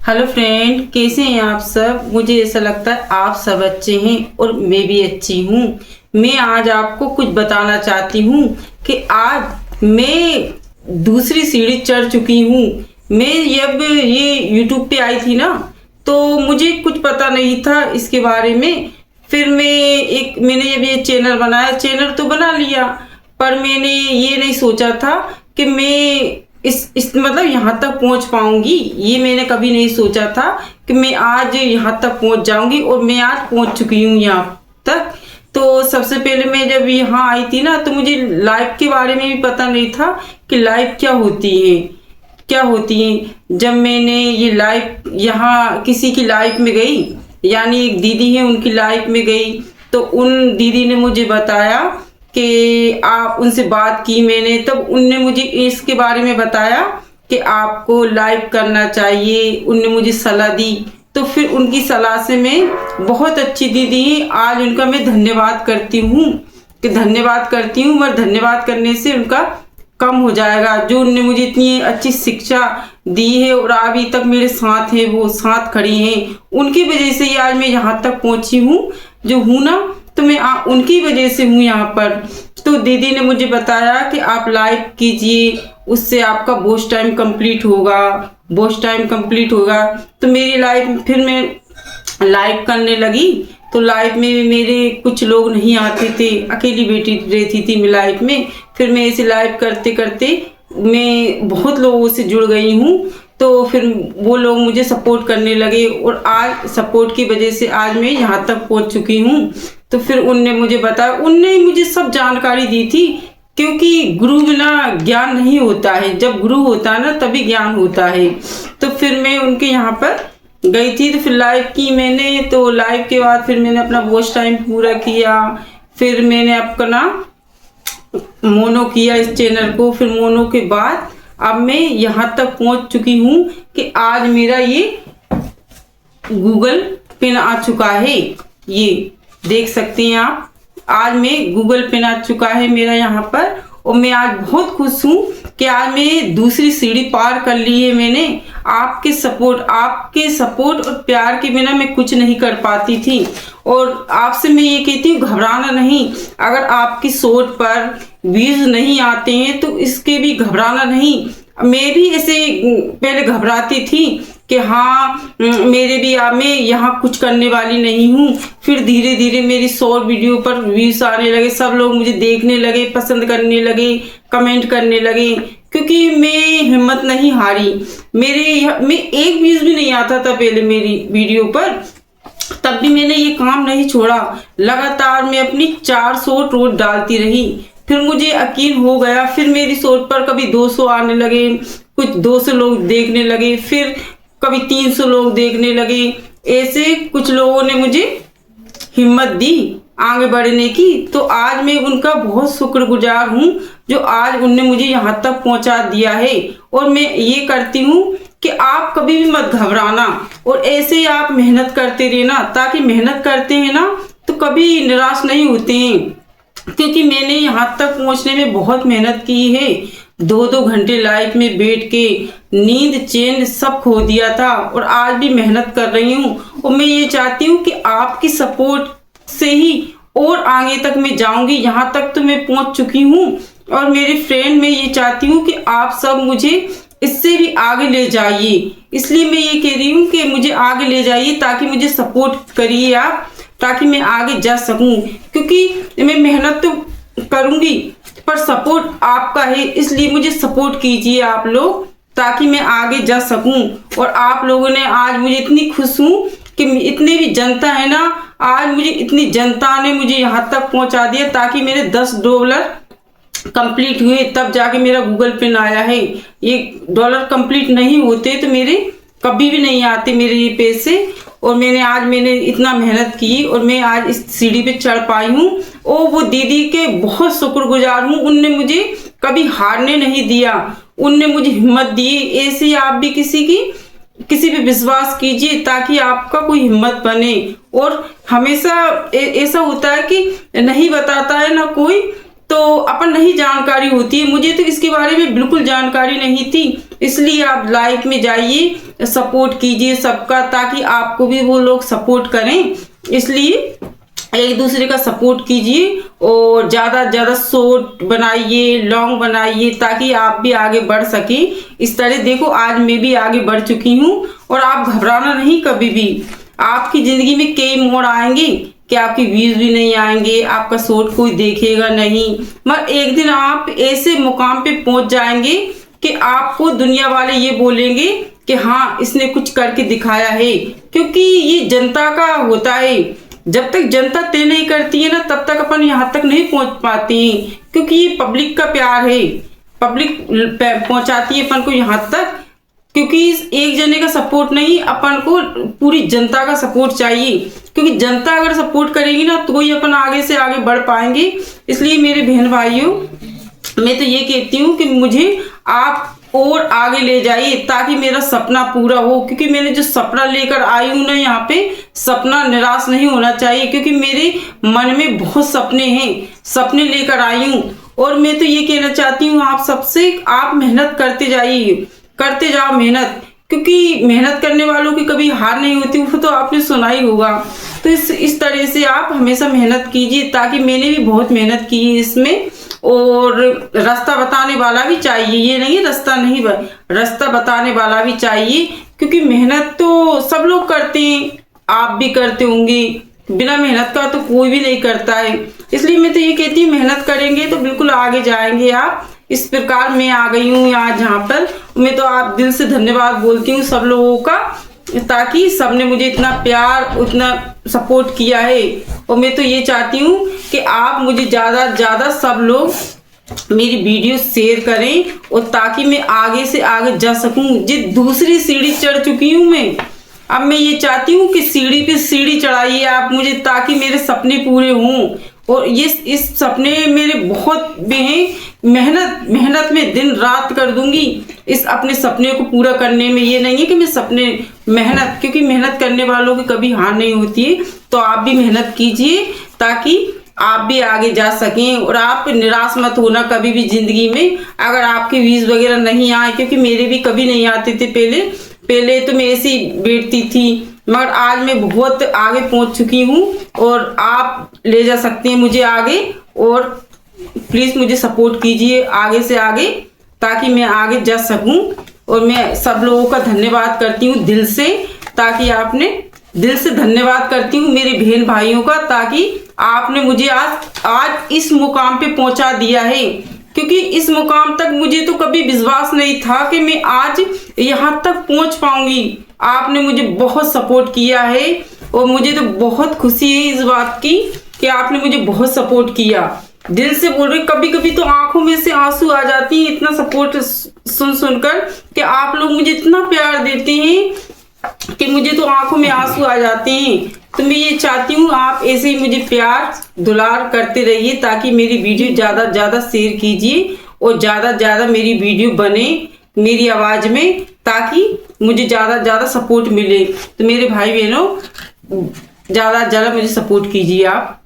Hello friend, कैसे हैं आप सब। मुझे ऐसा लगता है आप सब अच्छे हैं और मैं भी अच्छी हूँ। मैं आज आपको कुछ बताना चाहती हूँ कि आज मैं दूसरी सीढ़ी चढ़ चुकी हूँ। मैं जब ये यूट्यूब पे आई थी ना, तो मुझे कुछ पता नहीं था इसके बारे में। फिर मैंने जब ये चैनल बनाया, चैनल तो बना लिया, पर मैंने ये नहीं सोचा था कि मैं इस मतलब यहाँ तक पहुँच पाऊंगी। ये मैंने कभी नहीं सोचा था कि मैं आज यहाँ तक पहुँच जाऊंगी, और मैं आज पहुँच चुकी हूँ यहाँ तक। तो सबसे पहले मैं जब यहाँ आई थी ना, तो मुझे लाइव के बारे में भी पता नहीं था कि लाइव क्या होती है। जब मैंने ये लाइव यहाँ किसी की लाइव में गई, यानी एक दीदी है उनकी लाइव में गई, तो उन दीदी ने मुझे बताया कि आप उनसे बात की मैंने, तब उनने मुझे इसके बारे में बताया कि आपको लाइव करना चाहिए। उनने मुझे सलाह दी, तो फिर उनकी सलाह से मैं बहुत अच्छी दीदी है, आज उनका मैं धन्यवाद करती हूँ मगर धन्यवाद करने से उनका कम हो जाएगा। जो उनने मुझे इतनी अच्छी शिक्षा दी है और अभी तक मेरे साथ है, वो साथ खड़ी हैं, उनकी वजह से ही आज मैं यहाँ तक पहुँची हूँ जो हूँ ना। तो मैं उनकी वजह से हूँ यहाँ पर। तो दीदी ने मुझे बताया कि आप लाइव कीजिए, उससे आपका वॉच टाइम कंप्लीट होगा। तो मेरी लाइव, फिर मैं लाइव करने लगी। तो लाइव में मेरे कुछ लोग नहीं आते थे, अकेली बेटी रहती थी मैं लाइव में। फिर मैं ऐसे लाइव करते करते मैं बहुत लोगों से जुड़ गई हूँ। तो फिर वो लोग मुझे सपोर्ट करने लगे, और आज सपोर्ट की वजह से आज मैं यहाँ तक पहुँच चुकी हूँ। तो फिर उनने मुझे बताया, उनने मुझे सब जानकारी दी थी, क्योंकि गुरु बिना ज्ञान नहीं होता है, जब गुरु होता है ना तभी ज्ञान होता है। तो फिर मैं उनके यहाँ पर गई थी, तो फिर लाइव की मैंने। तो लाइव के बाद फिर मैंने अपना वॉच टाइम पूरा किया। फिर मैंने अपना मोनो किया इस चैनल को। फिर मोनो के बाद अब मैं यहाँ तक पहुँच चुकी हूँ कि आज मेरा ये गूगल पिन आ चुका है। ये देख सकते हैं आप, आज मैं गूगल पिन आ चुका है मेरा यहाँ पर। और मैं आज बहुत खुश हूँ कि आज मैं दूसरी सीढ़ी पार कर ली है मैंने। आपके सपोर्ट और प्यार के बिना मैं कुछ नहीं कर पाती थी। और आपसे मैं ये कहती हूँ, घबराना नहीं। अगर आपकी शॉर्ट पर व्यूज नहीं आते हैं तो इसके भी घबराना नहीं। मैं भी ऐसे पहले घबराती थी कि हाँ मैं यहाँ कुछ करने वाली नहीं हूँ। फिर धीरे धीरे मेरी शॉर्ट वीडियो पर व्यूज आने लगे, सब लोग मुझे देखने लगे, पसंद करने लगे, कमेंट करने लगे, क्योंकि मैं हिम्मत नहीं हारी। मैं एक व्यूज भी नहीं आता था पहले मेरी वीडियो पर, तब भी मैंने ये काम नहीं छोड़ा। लगातार मैं अपनी 4 शॉर्ट रोज डालती रही। फिर मुझे यकीन हो गया, फिर मेरी शॉर्ट पर कभी 200 आने लगे, कुछ 200 लोग देखने लगे, फिर कभी 300 लोग देखने लगे। ऐसे कुछ लोगों ने मुझे हिम्मत दी आगे बढ़ने की। तो आज मैं उनका बहुत शुक्रगुजार हूँ, जो आज उनने मुझे यहाँ तक पहुँचा दिया है। और मैं ये करती हूँ कि आप कभी भी मत घबराना, और ऐसे ही आप मेहनत करते रहना, ताकि मेहनत करते हैं ना तो कभी निराश नहीं होते हैं। क्योंकि मैंने यहाँ तक पहुँचने में बहुत मेहनत की है। 2-2 घंटे लाइफ में बैठ के नींद चैन सब खो दिया था, और आज भी मेहनत कर रही हूँ। और मैं ये चाहती हूँ कि आपकी सपोर्ट से ही और आगे तक मैं जाऊंगी। यहाँ तक तो मैं पहुँच चुकी हूँ। और मेरे फ्रेंड, मैं ये चाहती हूँ कि आप सब मुझे इससे भी आगे ले जाइए। इसलिए मैं ये कह रही हूँ कि मुझे आगे ले जाइए, ताकि मुझे सपोर्ट करिए आप, ताकि मैं आगे जा सकूं। क्योंकि मैं मेहनत तो करूंगी, पर सपोर्ट आपका है, इसलिए मुझे सपोर्ट कीजिए आप लोग, ताकि मैं आगे जा सकूं। और आप लोगों ने आज मुझे इतनी खुश हूं कि इतनी भी जनता है ना, आज मुझे इतनी जनता ने मुझे यहाँ तक पहुँचा दिया, ताकि मेरे $10 कंप्लीट हुए, तब जाके मेरा गूगल पिन आया है। ये डॉलर कंप्लीट नहीं होते तो मेरे कभी भी नहीं आते मेरे ये पैसे। और मैंने इतना मेहनत की, और मैं आज इस सीढ़ी पे चढ़ पाई हूँ। और वो दीदी के बहुत शुक्रगुजार हूँ, उनने मुझे कभी हारने नहीं दिया, उनने मुझे हिम्मत दी। ऐसे ही आप भी किसी पे विश्वास कीजिए, ताकि आपका कोई हिम्मत बने। और हमेशा ऐसा होता है कि नहीं बताता है ना कोई, तो अपन नहीं जानकारी होती है। मुझे तो इसके बारे में बिल्कुल जानकारी नहीं थी, इसलिए आप लाइव में जाइए, सपोर्ट कीजिए सबका, ताकि आपको भी वो लोग सपोर्ट करें। इसलिए एक दूसरे का सपोर्ट कीजिए और ज़्यादा से ज़्यादा शॉर्ट बनाइए, लॉन्ग बनाइए, ताकि आप भी आगे बढ़ सके। इस तरह देखो आज मैं भी आगे बढ़ चुकी हूँ। और आप घबराना नहीं कभी भी। आपकी ज़िंदगी में कई मोड़ आएंगे कि आपके व्यूज भी नहीं आएंगे, आपका शॉर्ट कोई देखेगा नहीं, मगर एक दिन आप ऐसे मुकाम पे पहुंच जाएंगे कि आपको दुनिया वाले ये बोलेंगे कि हाँ इसने कुछ करके दिखाया है। क्योंकि ये जनता का होता है, जब तक जनता तय नहीं करती है ना तब तक अपन यहाँ तक नहीं पहुंच पाते हैं। क्योंकि ये पब्लिक का प्यार है, पब्लिक पहुंचाती है अपन को यहाँ तक। क्योंकि एक जने का सपोर्ट नहीं, अपन को पूरी जनता का सपोर्ट चाहिए। क्योंकि जनता अगर सपोर्ट करेगी ना तो ही अपन आगे से आगे बढ़ पाएंगे। इसलिए मेरे बहन भाइयों, मैं तो ये कहती हूँ कि मुझे आप और आगे ले जाइए ताकि मेरा सपना पूरा हो। क्योंकि मैंने जो सपना लेकर आई हूँ ना यहाँ पे, सपना निराश नहीं होना चाहिए। क्योंकि मेरे मन में बहुत सपने हैं, सपने लेकर आई हूँ। और मैं तो ये कहना चाहती हूँ आप सबसे, आप मेहनत करते जाइए, करते जाओ मेहनत। क्योंकि मेहनत करने वालों की कभी हार नहीं होती, वो तो आपने सुना ही होगा। तो इस तरह से आप हमेशा मेहनत कीजिए, ताकि मैंने भी बहुत मेहनत की है इसमें। और रास्ता बताने वाला भी चाहिए, ये नहीं रास्ता नहीं, रास्ता बताने वाला भी चाहिए। क्योंकि मेहनत तो सब लोग करते हैं, आप भी करते होंगे, बिना मेहनत का तो कोई भी नहीं करता है। इसलिए मैं तो ये कहती हूँ मेहनत करेंगे तो बिल्कुल आगे जाएंगे आप। इस प्रकार मैं आ गई हूँ यहाँ जहाँ पर। मैं तो आप दिल से धन्यवाद बोलती हूँ सब लोगों का, ताकि सबने मुझे इतना प्यार, उतना सपोर्ट किया है। और मैं तो ये चाहती हूँ कि आप मुझे ज़्यादा से ज़्यादा सब लोग मेरी वीडियो शेयर करें, और ताकि मैं आगे से आगे जा सकूं। जिस दूसरी सीढ़ी चढ़ चुकी हूँ मैं, अब मैं ये चाहती हूँ कि सीढ़ी पे सीढ़ी चढ़ाइए आप मुझे, ताकि मेरे सपने पूरे हों। और ये इस सपने मेरे बहुत हैं, मेहनत में दिन रात कर दूंगी इस अपने सपने को पूरा करने में। ये नहीं है कि मैं सपने मेहनत, क्योंकि मेहनत करने वालों की कभी हार नहीं होती है। तो आप भी मेहनत कीजिए ताकि आप भी आगे जा सकें। और आप निराश मत होना कभी भी जिंदगी में, अगर आपके व्यूज वगैरह नहीं आए। क्योंकि मेरे भी कभी नहीं आते थे पहले तो मैं ऐसी बैठती थी, मगर आज मैं बहुत आगे पहुंच चुकी हूँ। और आप ले जा सकते हैं मुझे आगे। और प्लीज मुझे सपोर्ट कीजिए आगे से आगे, ताकि मैं आगे जा सकूं। और मैं सब लोगों का धन्यवाद करती हूँ दिल से, ताकि आपने, दिल से धन्यवाद करती हूँ मेरे बहन भाइयों का, ताकि आपने मुझे आज इस मुकाम पे पहुंचा दिया है। क्योंकि इस मुकाम तक मुझे तो कभी विश्वास नहीं था कि मैं आज यहाँ तक पहुंच पाऊंगी। आपने मुझे बहुत सपोर्ट किया है, और मुझे तो बहुत खुशी है इस बात की कि आपने मुझे बहुत सपोर्ट किया। दिल से बोल रही, कभी कभी तो आंखों में से आंसू आ जाती है, इतना सपोर्ट सुनकर कि आप लोग मुझे इतना प्यार देते हैं कि मुझे तो आंखों में आंसू आ जाते हैं। तो मैं ये चाहती हूँ आप ऐसे ही मुझे प्यार दुलार करते रहिए, ताकि मेरी वीडियो ज़्यादा से ज़्यादा शेयर कीजिए, और ज़्यादा से ज़्यादा मेरी वीडियो बने मेरी आवाज़ में, ताकि मुझे ज़्यादा से ज़्यादा सपोर्ट मिले। तो मेरे भाई बहनों, ज़्यादा से ज़्यादा मुझे सपोर्ट कीजिए आप।